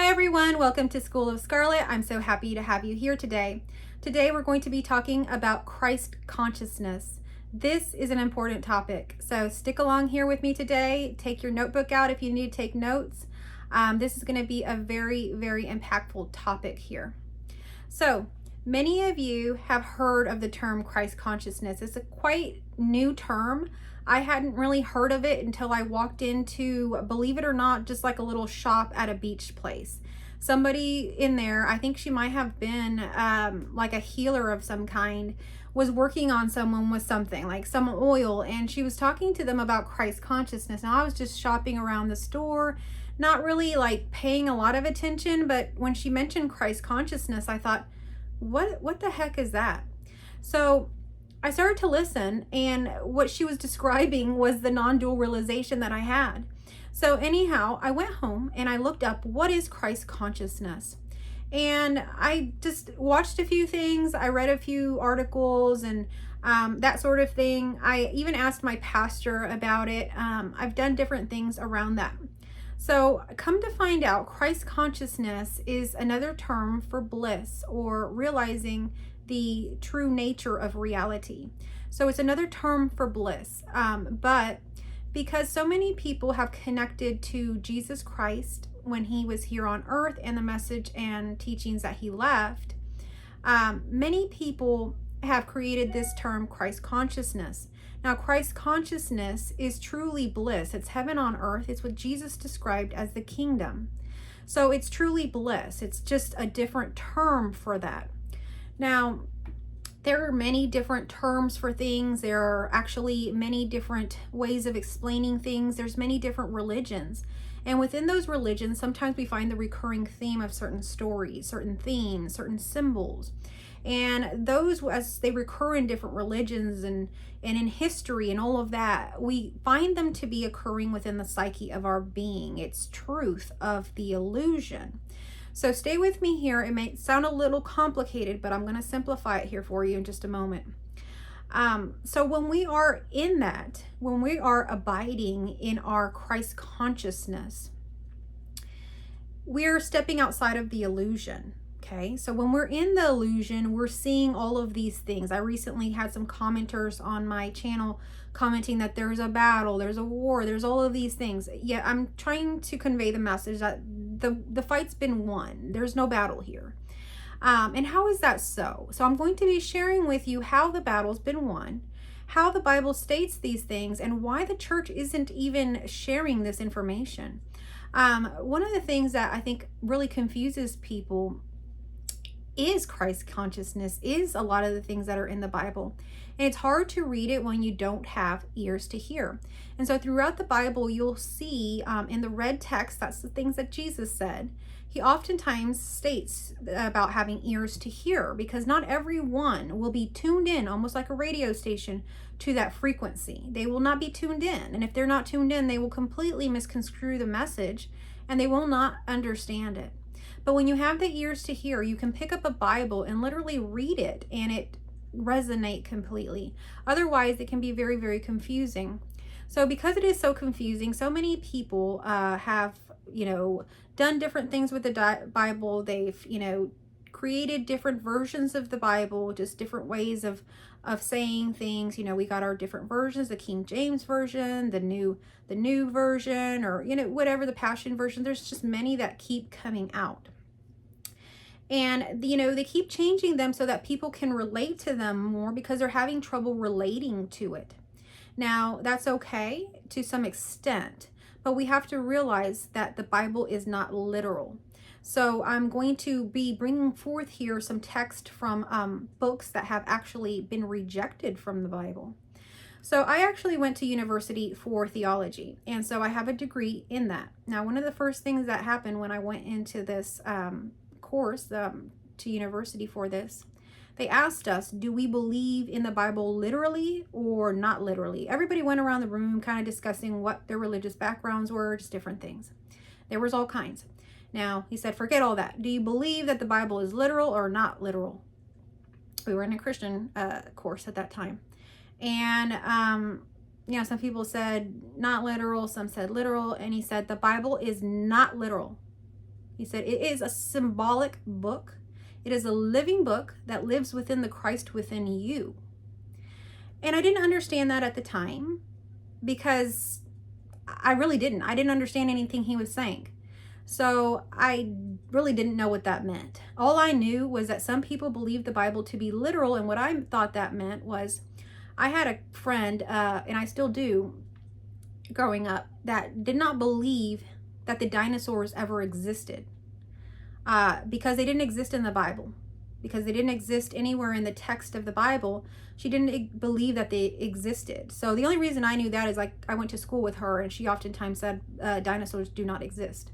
everyone, welcome to School of Scarlett. I'm so happy to have you here today. Today we're going to be talking about Christ consciousness. This is an important topic, so stick along here with me today. Take your notebook out if you need to take notes. This is going to be a very, very impactful topic here. So many of you have heard of the term Christ consciousness. It's a quite new term. I hadn't really heard of it until I walked into, believe it or not, just like a little shop at a beach place. Somebody in there, I think she might have been like a healer of some kind, was working on someone with something, like some oil, and she was talking to them about Christ consciousness. Now I was just shopping around the store, not really like paying a lot of attention, but when she mentioned Christ consciousness, I thought, what the heck is that? So I started to listen, and what she was describing was the non-dual realization that I had. So anyhow, I went home and I looked up what is Christ consciousness. And I just watched a few things. I read a few articles and that sort of thing. I even asked my pastor about it. I've done different things around that. So come to find out, Christ consciousness is another term for bliss or realizing the true nature of reality. So it's another term for bliss. But because so many people have connected to Jesus Christ when he was here on earth and the message and teachings that he left, many people have created this term Christ consciousness. Now, Christ consciousness is truly bliss. It's heaven on earth. It's what Jesus described as the kingdom. So it's truly bliss. It's just a different term for that. Now, there are many different terms for things. There are actually many different ways of explaining things. There's many different religions. And within those religions, sometimes we find the recurring theme of certain stories, certain themes, certain symbols. And those, as they recur in different religions and in history and all of that, we find them to be occurring within the psyche of our being. It's truth of the illusion. So stay with me here. It may sound a little complicated, but I'm going to simplify it here for you in just a moment. So when we are in that, when we are abiding in our Christ consciousness, we're stepping outside of the illusion. Okay, so when we're in the illusion, we're seeing all of these things. I recently had some commenters on my channel commenting that there's a battle, there's a war, there's all of these things. Yeah, I'm trying to convey the message that the fight's been won. There's no battle here. And how is that so? So I'm going to be sharing with you how the battle's been won, how the Bible states these things, and why the church isn't even sharing this information. One of the things that I think really confuses people is Christ consciousness, is a lot of the things that are in the Bible. And it's hard to read it when you don't have ears to hear. And so throughout the Bible, you'll see in the red text, that's the things that Jesus said. He oftentimes states about having ears to hear, because not everyone will be tuned in, almost like a radio station, to that frequency. They will not be tuned in. And if they're not tuned in, they will completely misconstrue the message and they will not understand it. But when you have the ears to hear, you can pick up a Bible and literally read it and it resonate completely. Otherwise, it can be very, very confusing. So because it is so confusing, so many people have, done different things with the Bible. They've, created different versions of the Bible, just different ways of saying things. We got our different versions, the King James version, the new version, or whatever, the Passion version. There's just many that keep coming out. And they keep changing them so that people can relate to them more, because they're having trouble relating to it. Now, that's okay to some extent, but we have to realize that the Bible is not literal. So I'm going to be bringing forth here some text from books that have actually been rejected from the Bible. So I actually went to university for theology, and so I have a degree in that. Now, one of the first things that happened when I went into this course to university for this, they asked us, do we believe in the Bible literally or not literally? Everybody went around the room kind of discussing what their religious backgrounds were, just different things. There was all kinds. Now, he said, forget all that. Do you believe that the Bible is literal or not literal? We were in a Christian course at that time. And, some people said not literal, some said literal. And he said, the Bible is not literal. He said, it is a symbolic book. It is a living book that lives within the Christ within you. And I didn't understand that at the time because I really didn't. I didn't understand anything he was saying. So I really didn't know what that meant. All I knew was that some people believe the Bible to be literal. And what I thought that meant was I had a friend, and I still do growing up, that did not believe that the dinosaurs ever existed because they didn't exist in the Bible. Because they didn't exist anywhere in the text of the Bible, she didn't believe that they existed. So the only reason I knew that is like I went to school with her and she oftentimes said dinosaurs do not exist.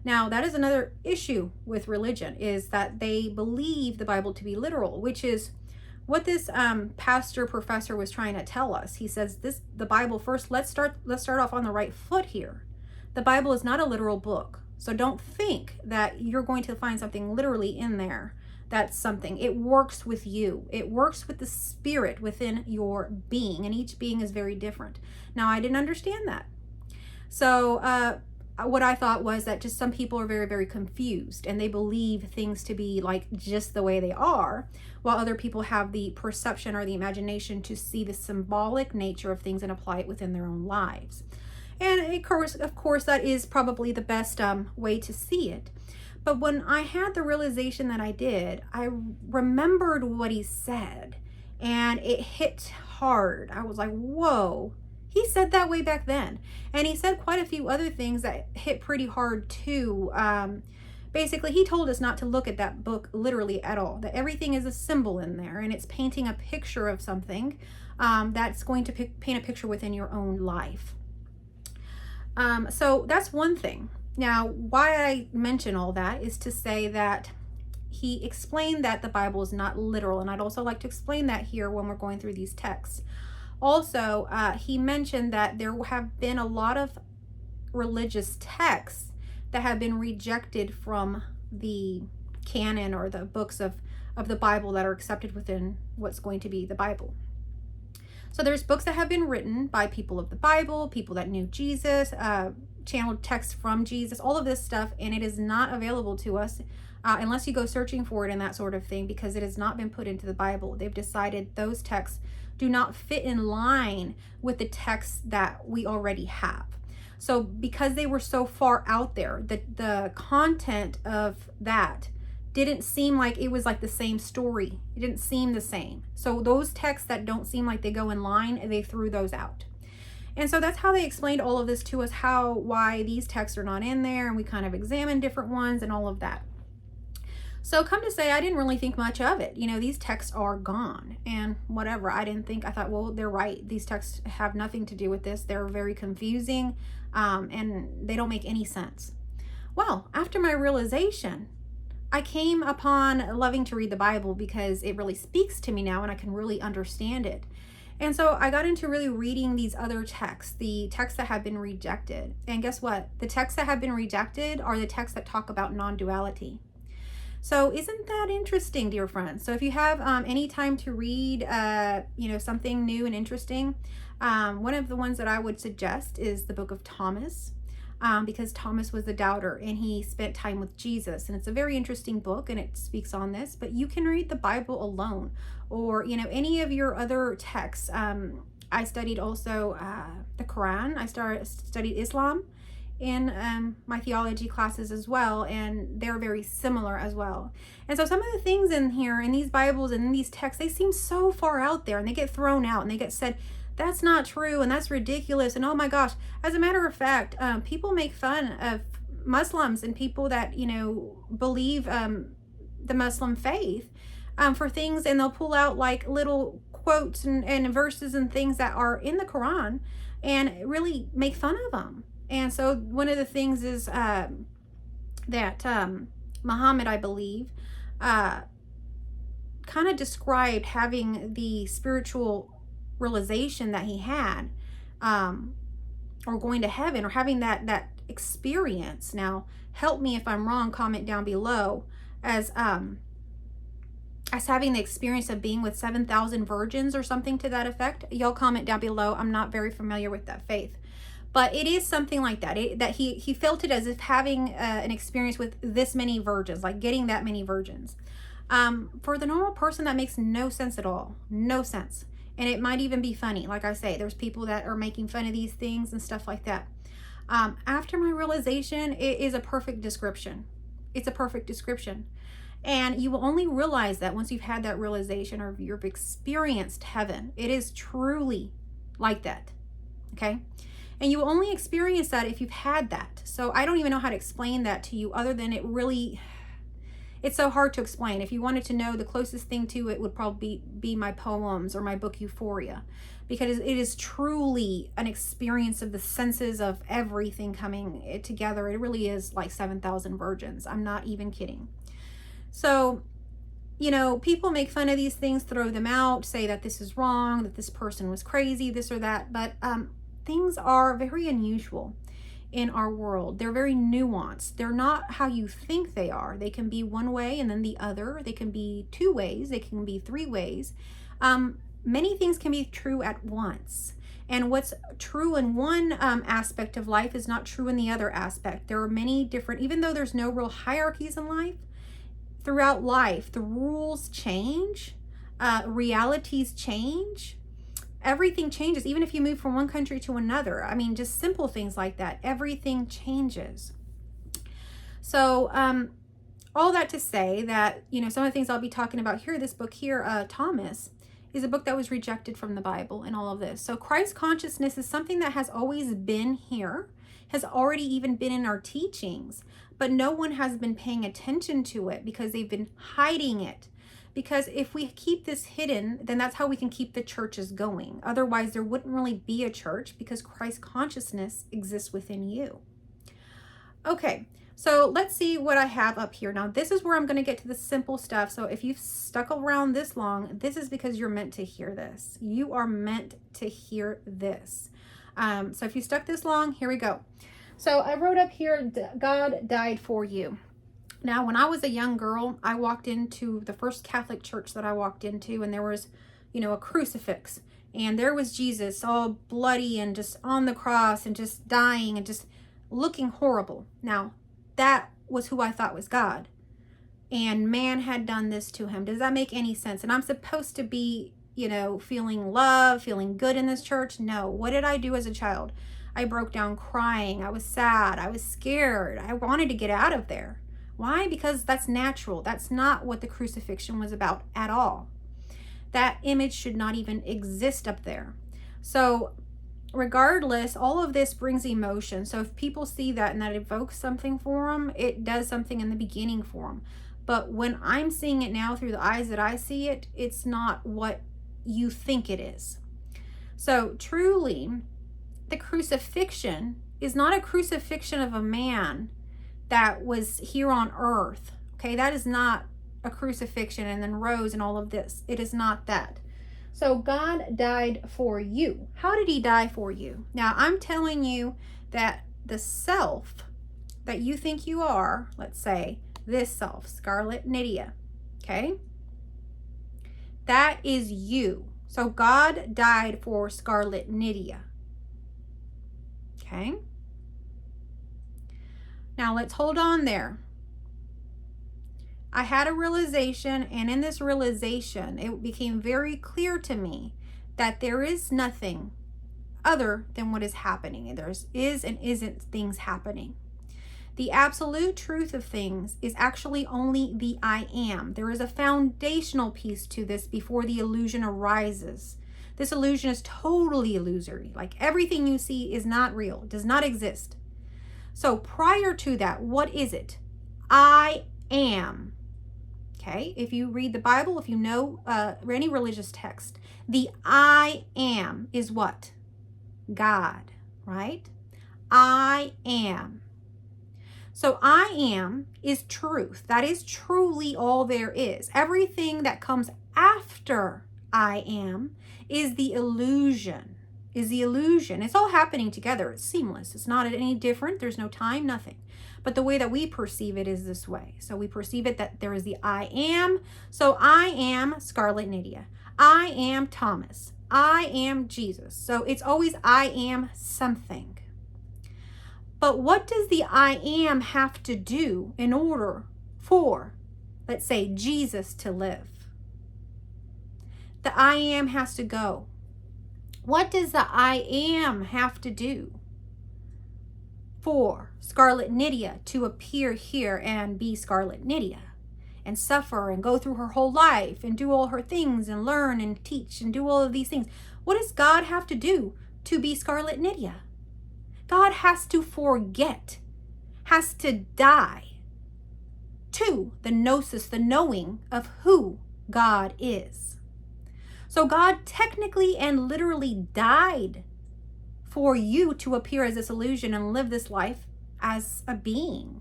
Now that is another issue with religion, is that they believe the Bible to be literal, which is what this pastor professor was trying to tell us. He says the Bible first, let's start off on the right foot here. The Bible is not a literal book. So don't think that you're going to find something literally in there. That's something. It works with you. It works with the spirit within your being, and each being is very different. Now, I didn't understand that. So what I thought was that just some people are very, very confused and they believe things to be like just the way they are, while other people have the perception or the imagination to see the symbolic nature of things and apply it within their own lives. And of course, that is probably the best way to see it. But when I had the realization that I did, I remembered what he said and it hit hard. I was like, whoa, he said that way back then. And he said quite a few other things that hit pretty hard too. Basically, he told us not to look at that book literally at all, that everything is a symbol in there and it's painting a picture of something that's going to paint a picture within your own life. So that's one thing. Now, why I mention all that is to say that he explained that the Bible is not literal, and I'd also like to explain that here when we're going through these texts. Also, he mentioned that there have been a lot of religious texts that have been rejected from the canon or the books of the Bible that are accepted within what's going to be the Bible. So there's books that have been written by people of the Bible, people that knew Jesus, channeled texts from Jesus, all of this stuff, and it is not available to us unless you go searching for it and that sort of thing, because it has not been put into the Bible. They've decided those texts do not fit in line with the texts that we already have. So because they were so far out there, the content of that didn't seem like it was like the same story. It didn't seem the same. So those texts that don't seem like they go in line, they threw those out. And so that's how they explained all of this to us, why these texts are not in there, and we kind of examined different ones and all of that. So come to say, I didn't really think much of it. You know, these texts are gone and whatever. I thought, well, they're right. These texts have nothing to do with this. They're very confusing and they don't make any sense. Well, after my realization, I came upon loving to read the Bible because it really speaks to me now and I can really understand it. And so I got into really reading these other texts, the texts that have been rejected. And guess what? The texts that have been rejected are the texts that talk about non-duality. So isn't that interesting, dear friends? So if you have any time to read, something new and interesting, one of the ones that I would suggest is the book of Thomas, because Thomas was a doubter and he spent time with Jesus. And it's a very interesting book and it speaks on this, but you can read the Bible alone or, any of your other texts. I studied also the Quran. I studied Islam in my theology classes as well, and they're very similar as well. And so some of the things in here in these Bibles and in these texts, they seem so far out there and they get thrown out and they get said, that's not true and that's ridiculous and oh my gosh. As a matter of fact, people make fun of Muslims and people that believe the Muslim faith for things, and they'll pull out like little quotes and verses and things that are in the Quran and really make fun of them. And so one of the things is that Muhammad, I believe, kind of described having the spiritual realization that he had, or going to heaven, or having that experience. Now, help me if I'm wrong, comment down below, as having the experience of being with 7,000 virgins or something to that effect. Y'all comment down below. I'm not very familiar with that faith. But it is something like that, that he felt it as if having an experience with this many virgins, like getting that many virgins. For the normal person, that makes no sense at all. No sense. And it might even be funny. Like I say, there's people that are making fun of these things and stuff like that. After my realization, it is a perfect description. It's a perfect description. And you will only realize that once you've had that realization or you've experienced heaven. It is truly like that. Okay? And you will only experience that if you've had that. So I don't even know how to explain that to you other than it's so hard to explain. If you wanted to know, the closest thing to it would probably be my poems or my book Euphoria, because it is truly an experience of the senses of everything coming together. It really is like 7,000 virgins. I'm not even kidding. So, people make fun of these things, throw them out, say that this is wrong, that this person was crazy, this or that. But things are very unusual in our world. They're very nuanced. They're not how you think they are. They can be one way and then the other. They can be two ways. They can be three ways. Many things can be true at once. And what's true in one aspect of life is not true in the other aspect. There are many different, even though there's no real hierarchies in life, throughout life, the rules change, realities change. Everything changes, even if you move from one country to another. I mean, just simple things like that. Everything changes. So, all that to say that, some of the things I'll be talking about here, this book here, Thomas, is a book that was rejected from the Bible and all of this. So Christ consciousness is something that has always been here, has already even been in our teachings, but no one has been paying attention to it because they've been hiding it. Because if we keep this hidden, then that's how we can keep the churches going. Otherwise, there wouldn't really be a church because Christ consciousness exists within you. Okay, so let's see what I have up here. Now, this is where I'm going to get to the simple stuff. So if you've stuck around this long, this is because you're meant to hear this. You are meant to hear this. So if you stuck this long, here we go. So I wrote up here, God died for you. Now, when I was a young girl, I walked into the first Catholic church that I walked into, and there was, a crucifix, and there was Jesus all bloody and just on the cross and just dying and just looking horrible. Now, that was who I thought was God, and man had done this to him. Does that make any sense? And I'm supposed to be, feeling love, feeling good in this church? No. What did I do as a child? I broke down crying. I was sad. I was scared. I wanted to get out of there. Why? Because that's natural. That's not what the crucifixion was about at all. That image should not even exist up there. So regardless, all of this brings emotion. So if people see that and that evokes something for them, it does something in the beginning for them. But when I'm seeing it now through the eyes that I see it, it's not what you think it is. So truly, the crucifixion is not a crucifixion of a man that was here on earth. Okay, that is not a crucifixion and then rose and all of this. It is not that. So God died for you. How did he die for you? Now, I'm telling you that the self that you think you are, let's say this self, Scarlett Nydia, okay? That is you. So God died for Scarlett Nydia. Okay? Now let's hold on there. I had a realization, and in this realization, it became very clear to me that there is nothing other than what is happening. There is and isn't things happening. The absolute truth of things is actually only the I am. There is a foundational piece to this before the illusion arises. This illusion is totally illusory. Like everything you see is not real, does not exist. So prior to that, what is it? I am. Okay, if you read the Bible, if you know any religious text, the I am is what? God, right? I am. So I am is truth. That is truly all there is. Everything that comes after I am is the illusion. It's all happening together. It's seamless. It's not any different. There's no time, nothing. But the way that we perceive it is this way. So we perceive it that there is the I am. So I am Scarlett Nydia. I am Thomas. I am Jesus. So it's always I am something. But what does the I am have to do in order for, let's say, Jesus to live? The I am has to go. What does the I am have to do for Scarlett Nydia to appear here and be Scarlett Nydia and suffer and go through her whole life and do all her things and learn and teach and do all of these things? What does God have to do to be Scarlett Nydia? God has to forget, has to die to the gnosis, the knowing of who God is. So God technically and literally died for you to appear as this illusion and live this life as a being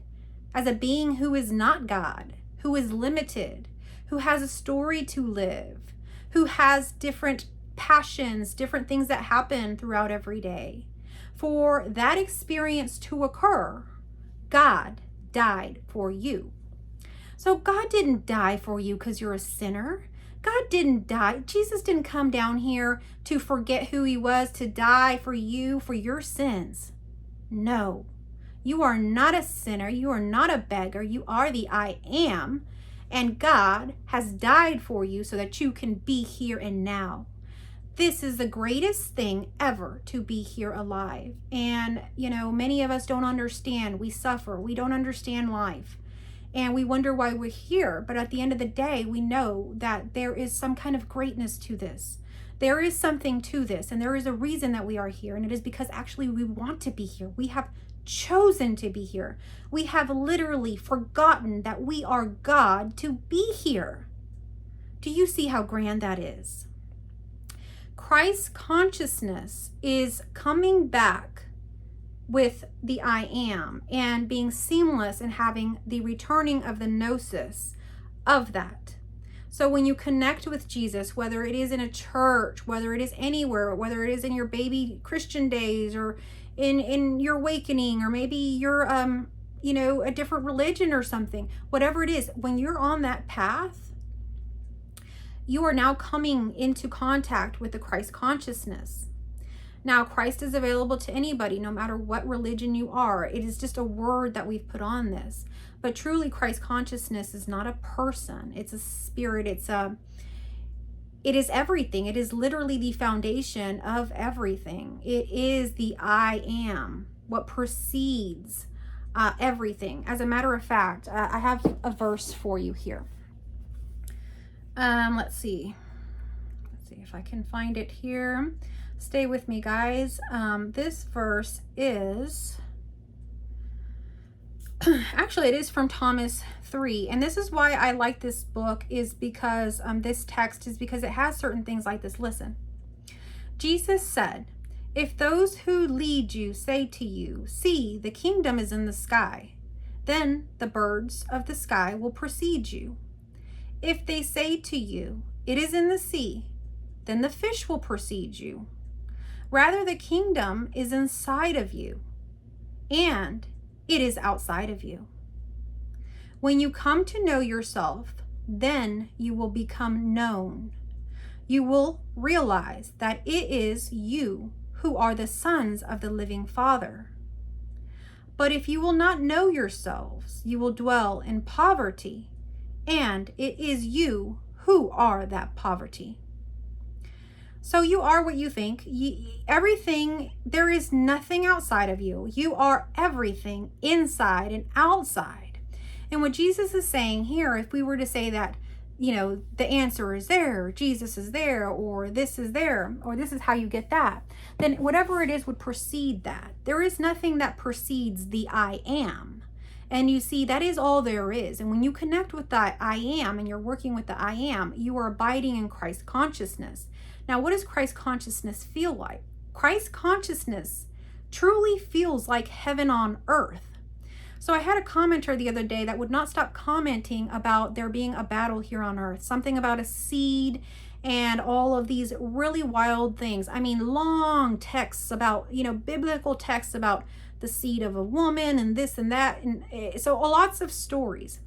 who is not God, who is limited, who has a story to live, who has different passions, different things that happen throughout every day. For that experience to occur, God died for you. So God didn't die for you because you're a sinner. God didn't die. Jesus didn't come down here to forget who he was, to die for you, for your sins. No, you are not a sinner. You are not a beggar. You are the I am. And God has died for you so that you can be here and now. This is the greatest thing ever, to be here alive. And, many of us don't understand. We suffer. We don't understand life. And we wonder why we're here. But at the end of the day, we know that there is some kind of greatness to this. There is something to this. And there is a reason that we are here. And it is because actually we want to be here. We have chosen to be here. We have literally forgotten that we are God to be here. Do you see how grand that is? Christ consciousness is coming back with the I am and being seamless and having the returning of the gnosis of that. So when you connect with Jesus, whether it is in a church, whether it is anywhere, whether it is in your baby Christian days or in your awakening, or maybe you're a different religion or something, whatever it is, when you're on that path, you are now coming into contact with the Christ consciousness. Now, Christ is available to anybody, no matter what religion you are. It is just a word that we've put on this. But truly, Christ consciousness is not a person. It's a spirit. It is everything. It is literally the foundation of everything. It is the I am, what precedes everything. As a matter of fact, I have a verse for you here. Let's see if I can find it here. Stay with me, guys. This verse is actually, it is from Thomas 3, and this is why I like this book, is because this text is because it has certain things like this. Listen, Jesus said, "If those who lead you say to you, 'See, the kingdom is in the sky,' then the birds of the sky will precede you. If they say to you, 'It is in the sea,' then the fish will precede you. Rather, the kingdom is inside of you, and it is outside of you. When you come to know yourself, then you will become known. You will realize that it is you who are the sons of the living Father. But if you will not know yourselves, you will dwell in poverty, and it is you who are that poverty." So you are what you think. Everything, there is nothing outside of you. You are everything inside and outside. And what Jesus is saying here, if we were to say that, the answer is there, Jesus is there, or this is there, or this is how you get that, then whatever it is would precede that. There is nothing that precedes the I am. And you see, that is all there is. And when you connect with that I am and you're working with the I am, you are abiding in Christ consciousness. Now, what does Christ consciousness feel like? Christ consciousness truly feels like heaven on earth. So I had a commenter the other day that would not stop commenting about there being a battle here on earth, something about a seed and all of these really wild things. I mean, long texts about, biblical texts about the seed of a woman and this and that. And so lots of stories.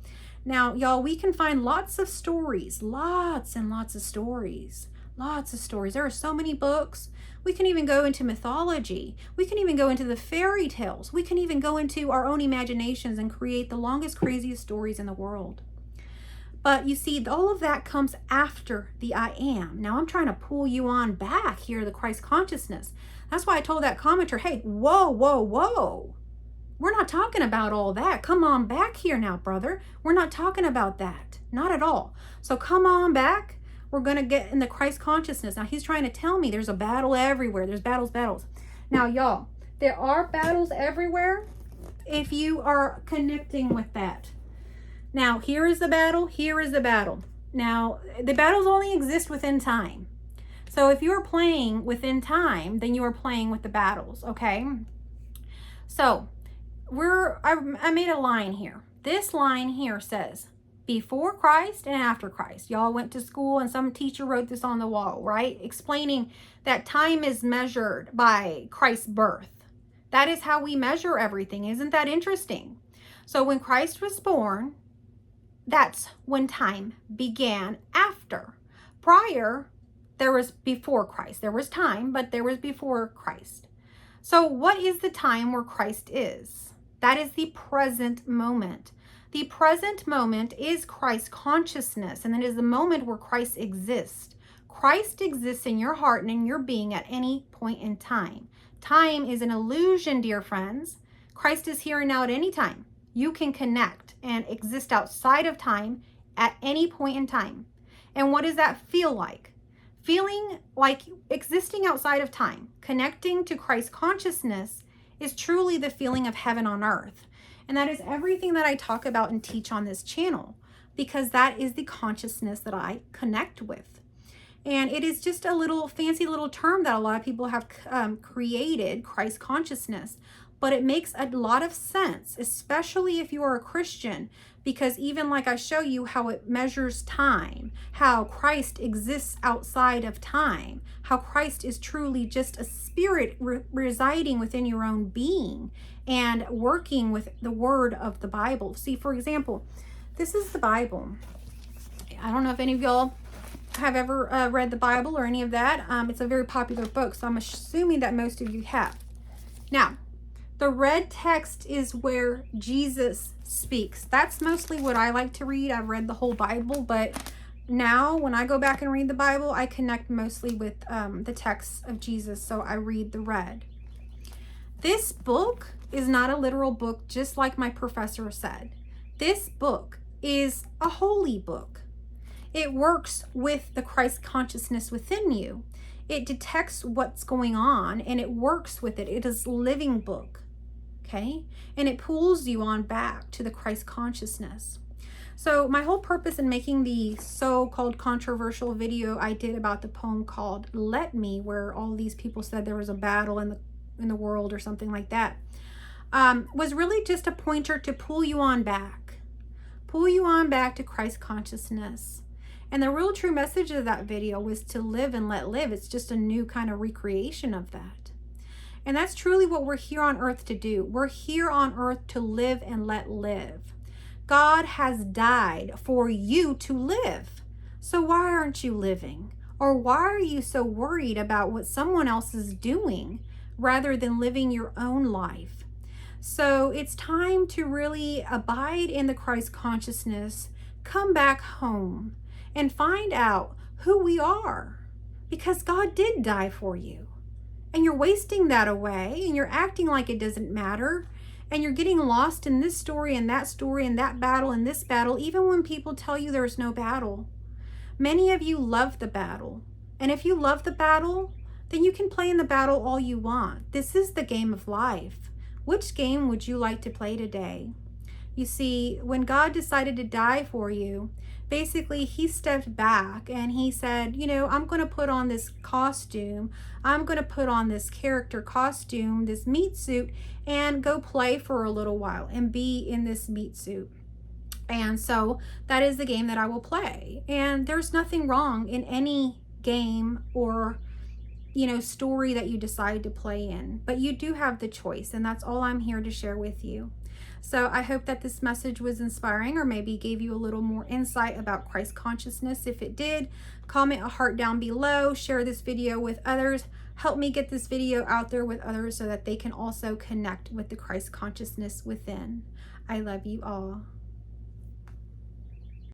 Now, y'all, we can find lots of stories, lots and lots of stories. Lots of stories. There are so many books. We can even go into mythology. We can even go into the fairy tales. We can even go into our own imaginations and create the longest, craziest stories in the world. But you see, all of that comes after the I am. Now I'm trying to pull you on back here, the Christ consciousness. That's why I told that commenter, hey, whoa, whoa, whoa. We're not talking about all that. Come on back here now, brother. We're not talking about that. Not at all. So come on back. We're going to get in the Christ consciousness. Now he's trying to tell me there's a battle everywhere. There's battles. Now, y'all, there are battles everywhere if you are connecting with that. Now, here is the battle. Here is the battle. Now, the battles only exist within time. So if you are playing within time, then you are playing with the battles, okay? So I made a line here. This line here says, before Christ and after Christ. Y'all went to school and some teacher wrote this on the wall, right? Explaining that time is measured by Christ's birth. That is how we measure everything. Isn't that interesting? So when Christ was born, that's when time began. After. Prior, there was before Christ. There was time, but there was before Christ. So what is the time where Christ is? That is the present moment. The present moment is Christ consciousness, and that is the moment where Christ exists. Christ exists in your heart and in your being at any point in time. Time is an illusion, dear friends. Christ is here and now at any time. You can connect and exist outside of time at any point in time. And what does that feel like? Feeling like existing outside of time, connecting to Christ consciousness is truly the feeling of heaven on earth. And that is everything that I talk about and teach on this channel, because that is the consciousness that I connect with. And it is just a little fancy little term that a lot of people have created, Christ consciousness. But it makes a lot of sense, especially if you are a Christian, because even like I show you how it measures time, how Christ exists outside of time, how Christ is truly just a spirit residing within your own being and working with the word of the Bible. See, for example, this is the Bible. I don't know if any of y'all have ever read the Bible or any of that. It's a very popular book, so I'm assuming that most of you have. Now, the red text is where Jesus speaks. That's mostly what I like to read. I've read the whole Bible, but now when I go back and read the Bible, I connect mostly with the text of Jesus, so I read the red. This book is not a literal book, just like my professor said. This book is a holy book. It works with the Christ consciousness within you. It detects what's going on and it works with it. It is a living book. Okay, and it pulls you on back to the Christ consciousness. So my whole purpose in making the so-called controversial video I did about the poem called Let Me, where all these people said there was a battle in the world or something like that, was really just a pointer to pull you on back to Christ consciousness. And the real true message of that video was to live and let live. It's just a new kind of recreation of that. And that's truly what we're here on earth to do. We're here on earth to live and let live. God has died for you to live. So why aren't you living? Or why are you so worried about what someone else is doing rather than living your own life? So it's time to really abide in the Christ consciousness, come back home, and find out who we are. Because God did die for you. And you're wasting that away, and you're acting like it doesn't matter, and you're getting lost in this story and that battle and this battle, even when people tell you there's no battle. Many of you love the battle, and if you love the battle, then you can play in the battle all you want. This is the game of life. Which game would you like to play today? You see, when God decided to die for you, basically he stepped back and he said, you know, I'm going to put on this costume. I'm going to put on this character costume, this meat suit, and go play for a little while and be in this meat suit. And so that is the game that I will play. And there's nothing wrong in any game or, you know, story that you decide to play in. But you do have the choice, and that's all I'm here to share with you. So I hope that this message was inspiring, or maybe gave you a little more insight about Christ consciousness. If it did, comment a heart down below, share this video with others, help me get this video out there with others so that they can also connect with the Christ consciousness within. I love you all.